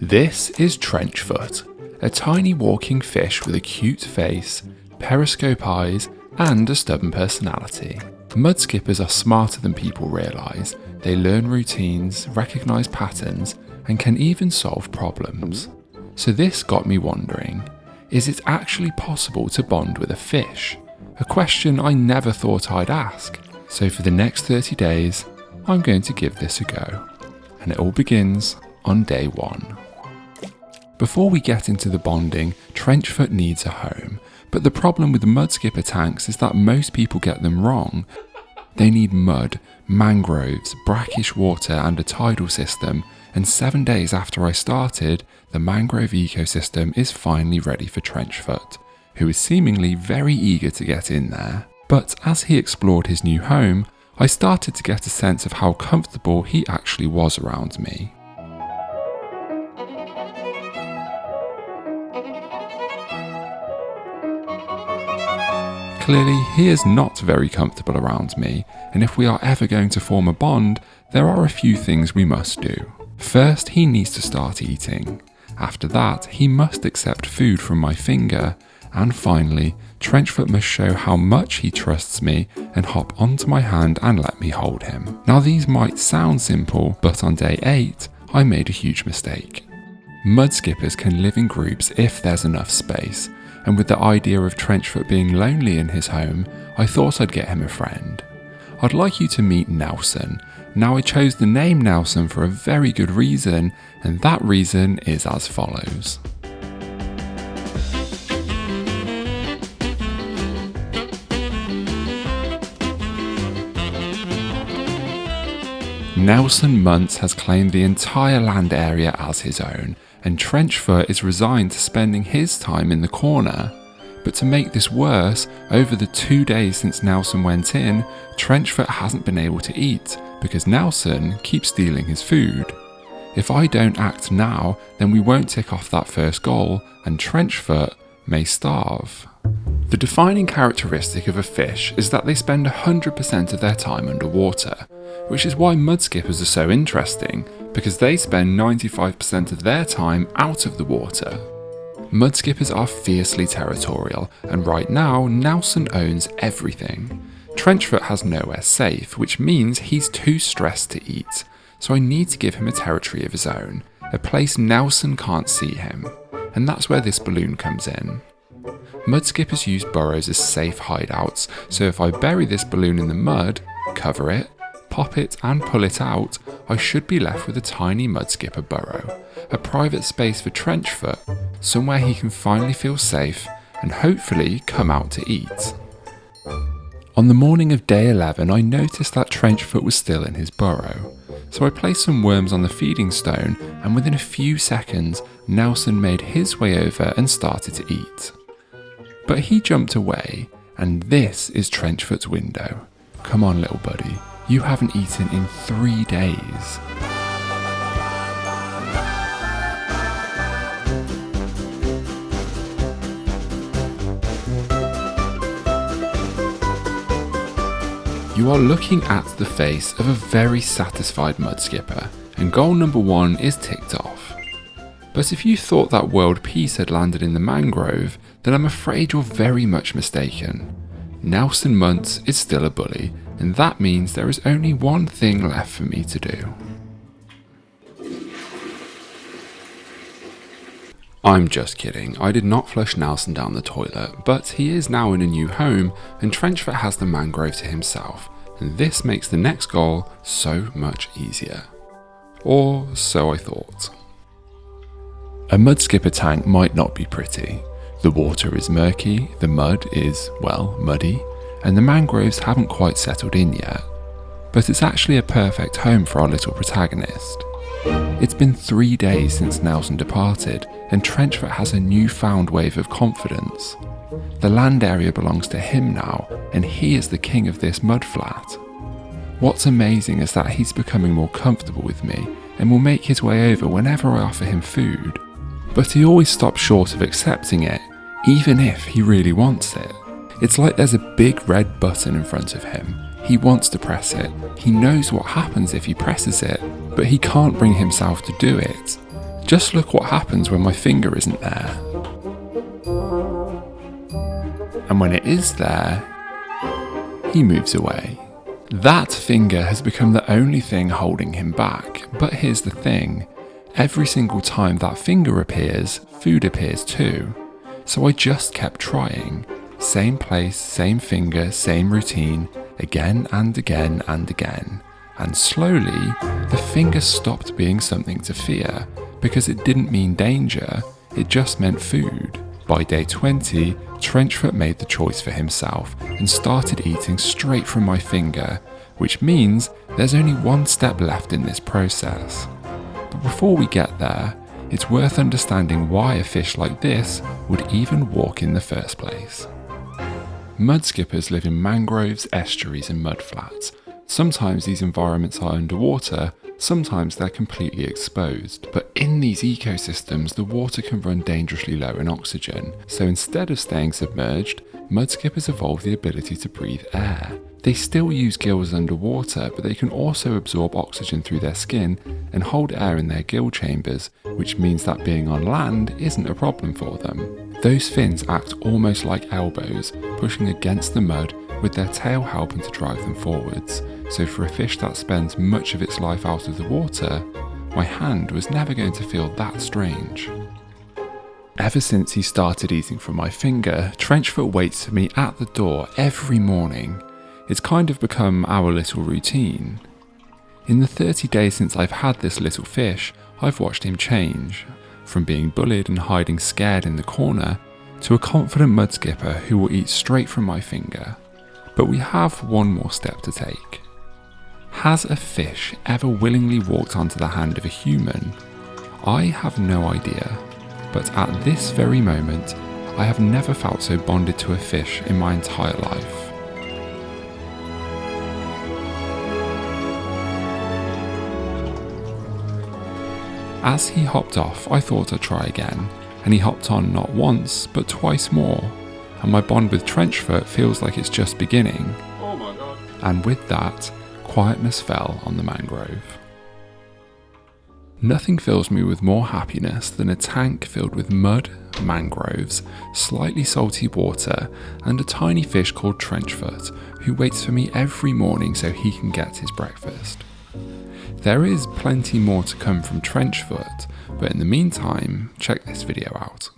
This is Trenchfoot, a tiny walking fish with a cute face, periscope eyes, and a stubborn personality. Mudskippers are smarter than people realise. They learn routines, recognise patterns, and can even solve problems. So this got me wondering, is it actually possible to bond with a fish? A question I never thought I'd ask. So for the next 30 days, I'm going to give this a go. And it all begins on day 1. Before we get into the bonding, Trenchfoot needs a home, but the problem with the mudskipper tanks is that most people get them wrong. They need mud, mangroves, brackish water and a tidal system, and 7 days after I started, the mangrove ecosystem is finally ready for Trenchfoot, who is seemingly very eager to get in there. But as he explored his new home, I started to get a sense of how comfortable he actually was around me. Clearly, he is not very comfortable around me, and if we are ever going to form a bond, there are a few things we must do. First, he needs to start eating. After that, he must accept food from my finger. And finally, Trenchfoot must show how much he trusts me and hop onto my hand and let me hold him. Now these might sound simple, but on day 8, I made a huge mistake. Mudskippers can live in groups if there's enough space, and with the idea of Trenchfoot being lonely in his home, I thought I'd get him a friend. I'd like you to meet Nelson. Now I chose the name Nelson for a very good reason, and that reason is as follows. Nelson Muntz has claimed the entire land area as his own, and Trenchfoot is resigned to spending his time in the corner. But to make this worse, over the 2 days since Nelson went in, Trenchfoot hasn't been able to eat because Nelson keeps stealing his food. If I don't act now, then we won't tick off that first goal and Trenchfoot may starve. The defining characteristic of a fish is that they spend 100% of their time underwater, which is why mudskippers are so interesting, because they spend 95% of their time out of the water. Mudskippers are fiercely territorial, and right now Nelson owns everything. Trenchfoot has nowhere safe, which means he's too stressed to eat, so I need to give him a territory of his own, a place Nelson can't see him, and that's where this balloon comes in. Mudskippers use burrows as safe hideouts, so if I bury this balloon in the mud, cover it, pop it and pull it out, I should be left with a tiny mudskipper burrow, a private space for Trenchfoot, somewhere he can finally feel safe and hopefully come out to eat. On the morning of day 11, I noticed that Trenchfoot was still in his burrow, so I placed some worms on the feeding stone, and within a few seconds, Nelson made his way over and started to eat. But he jumped away, and this is Trenchfoot's window. Come on, little buddy. You haven't eaten in 3 days. You are looking at the face of a very satisfied mudskipper, and goal number 1 is ticked off. But if you thought that world peace had landed in the mangrove, then I'm afraid you're very much mistaken. Nelson Muntz is still a bully, and that means there is only one thing left for me to do. I'm just kidding, I did not flush Nelson down the toilet, but he is now in a new home, and Trenchfoot has the mangrove to himself, and this makes the next goal so much easier. Or so I thought. A mudskipper tank might not be pretty. The water is murky, the mud is, well, muddy, and the mangroves haven't quite settled in yet. But it's actually a perfect home for our little protagonist. It's been 3 days since Nelson departed, and Trenchfoot has a newfound wave of confidence. The land area belongs to him now, and he is the king of this mud flat. What's amazing is that he's becoming more comfortable with me, and will make his way over whenever I offer him food. But he always stops short of accepting it, even if he really wants it. It's like there's a big red button in front of him. He wants to press it. He knows what happens if he presses it, but he can't bring himself to do it. Just look what happens when my finger isn't there. And when it is there, he moves away. That finger has become the only thing holding him back, but here's the thing. Every single time that finger appears, food appears too. So I just kept trying. Same place, same finger, same routine, again and again and again. And slowly, the finger stopped being something to fear, because it didn't mean danger, it just meant food. By day 20, Trenchfoot made the choice for himself and started eating straight from my finger, which means there's only one step left in this process. But before we get there, it's worth understanding why a fish like this would even walk in the first place. Mudskippers live in mangroves, estuaries and mudflats. Sometimes these environments are underwater, sometimes they're completely exposed. But in these ecosystems, the water can run dangerously low in oxygen. So instead of staying submerged, mudskippers evolve the ability to breathe air. They still use gills underwater, but they can also absorb oxygen through their skin and hold air in their gill chambers, which means that being on land isn't a problem for them. Those fins act almost like elbows, pushing against the mud with their tail helping to drive them forwards. So for a fish that spends much of its life out of the water, my hand was never going to feel that strange. Ever since he started eating from my finger, Trenchfoot waits for me at the door every morning. It's kind of become our little routine. In the 30 days since I've had this little fish, I've watched him change, from being bullied and hiding scared in the corner, to a confident mudskipper who will eat straight from my finger. But we have one more step to take. Has a fish ever willingly walked onto the hand of a human? I have no idea, but at this very moment, I have never felt so bonded to a fish in my entire life. As he hopped off, I thought I'd try again, and he hopped on not once, but twice more, and my bond with Trenchfoot feels like it's just beginning. Oh my god. And with that, quietness fell on the mangrove. Nothing fills me with more happiness than a tank filled with mud, mangroves, slightly salty water, and a tiny fish called Trenchfoot, who waits for me every morning so he can get his breakfast. There is plenty more to come from Trenchfoot, but in the meantime, check this video out.